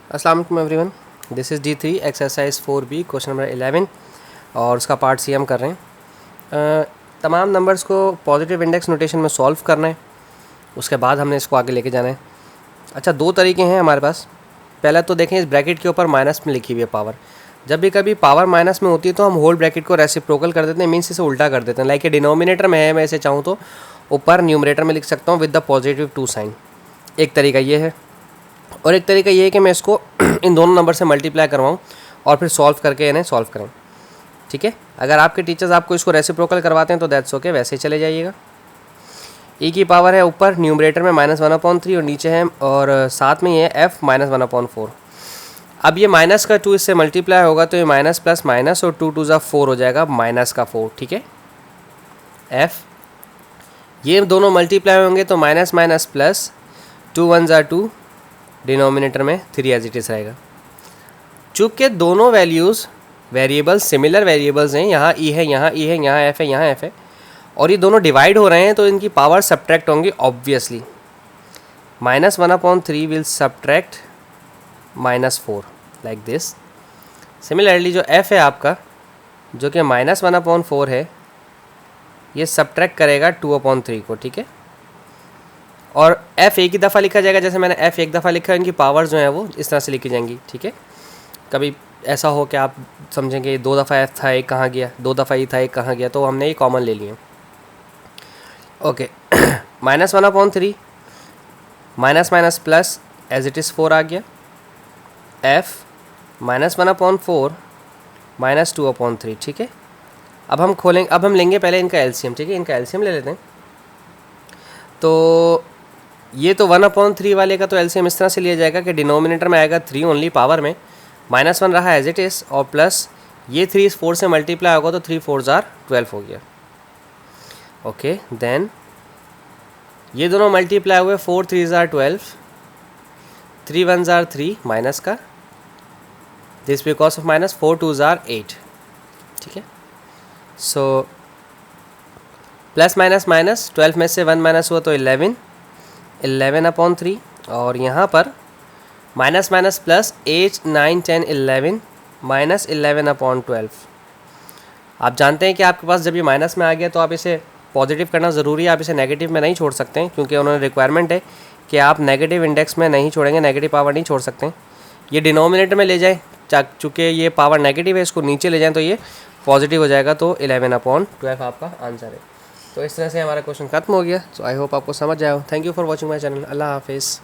अस्सलाम वालेकुम everyone, this is D3 exercise 4B question number 11 और उसका पार्ट सी हम कर रहे हैं। तमाम नंबर्स को पॉजिटिव इंडेक्स नोटेशन में सॉल्व करना है, उसके बाद हमने इसको आगे लेके जाना है। अच्छा, दो तरीके हैं हमारे पास। पहला तो देखें, इस ब्रैकेट के ऊपर माइनस में लिखी हुई है पावर। जब भी कभी पावर माइनस में होती है तो हम होल ब्रैकेट को रेसिप्रोकल कर देते हैं, मीन्स इसे उल्टा कर देते हैं। लाइक ये डिनोमिनेटर में है, मैं इसे चाहूँ तो ऊपर न्यूमरेटर में लिख सकता हूँ विद द पॉजिटिव 2 साइन। एक तरीका ये है, और एक तरीका ये है कि मैं इसको इन दोनों नंबर से मल्टीप्लाई करवाऊँ और फिर सॉल्व करके इन्हें सॉल्व करें। ठीक है, अगर आपके टीचर्स आपको इसको रेसिप्रोकल करवाते हैं तो दैट्स ओके, वैसे ही चले जाइएगा। ई की पावर है ऊपर न्यूमरेटर में -1/3 और नीचे है और साथ में ये है f -1/4। अब ये माइनस का 2 इससे मल्टीप्लाई होगा तो ये माइनस प्लस माइनस और 2 2 ज़ा 4 हो जाएगा माइनस का 4। ठीक है, f ये दोनों मल्टीप्लाई होंगे तो माइनस माइनस प्लस 2 1 ज़ा 2, डिनोमिनेटर में 3 एज इट इज़ रहेगा। चूँकि दोनों वैल्यूज़ वेरिएबल्स सिमिलर वेरिएबल्स हैं, यहाँ ई है, यहाँ ई है, यहाँ एफ है, यहाँ एफ है, और ये दोनों डिवाइड हो रहे हैं तो इनकी पावर सब्ट्रैक्ट होंगी obviously. -1/3 will subtract -4 like this. Similarly जो f है आपका, जो कि -1/4 है, ये सब्ट्रैक्ट करेगा 2/3 को। ठीक है, और f एक ही दफ़ा लिखा जाएगा, जैसे मैंने f एक दफ़ा लिखा है, इनकी पावर जो है वो इस तरह से लिखी जाएंगी। ठीक है, कभी ऐसा हो कि आप समझेंगे 2 दफ़ा f था, एक कहाँ गया, 2 दफ़ा e था, एक कहाँ गया, तो हमने ये कॉमन ले लिए। Okay, -1/3 minus minus plus as it is 4 आ गया। f -1/4 -2/3। ठीक है, अब हम खोलेंगे, अब हम लेंगे पहले इनका एलसीएम। ठीक है, इनका एलसीएम ले लेते हैं। तो ये तो 1/3 वाले का तो एलसीएम इस तरह से लिया जाएगा कि डिनोमिनेटर में आएगा 3 ओनली, पावर में -1 रहा एज इट इज़, और प्लस ये 3 4 से मल्टीप्लाई होगा तो 3 4 ज़ार 12 हो गया। ओके, देन ये दोनों मल्टीप्लाई हुए, 4 3 ज़ार 12, 3 1 ज़ार 3 माइनस का, दिस बिकॉज ऑफ माइनस, 4 2 ज़ार 8। ठीक है, सो प्लस माइनस माइनस 12 में से 1 माइनस हुआ तो 11/3, और यहाँ पर माइनस माइनस प्लस 8 9 10 11 -11/12। आप जानते हैं कि आपके पास जब ये माइनस में आ गया तो आप इसे पॉजिटिव करना ज़रूरी है, आप इसे नेगेटिव में नहीं छोड़ सकते हैं, क्योंकि उन्होंने रिक्वायरमेंट है कि आप नेगेटिव इंडेक्स में नहीं छोड़ेंगे, नेगेटिव पावर नहीं छोड़ सकते हैं। ये डिनोमिनेटर में ले जाएँ, चूँकि ये पावर नेगेटिव है, इसको नीचे ले जाएँ तो ये पॉजिटिव हो जाएगा, तो 11/12 आपका आंसर है। तो इस तरह से हमारा क्वेश्चन खत्म हो गया। सो आई होप आपको समझ आया हो। Thank you for watching my channel. अल्लाह हाफिज़।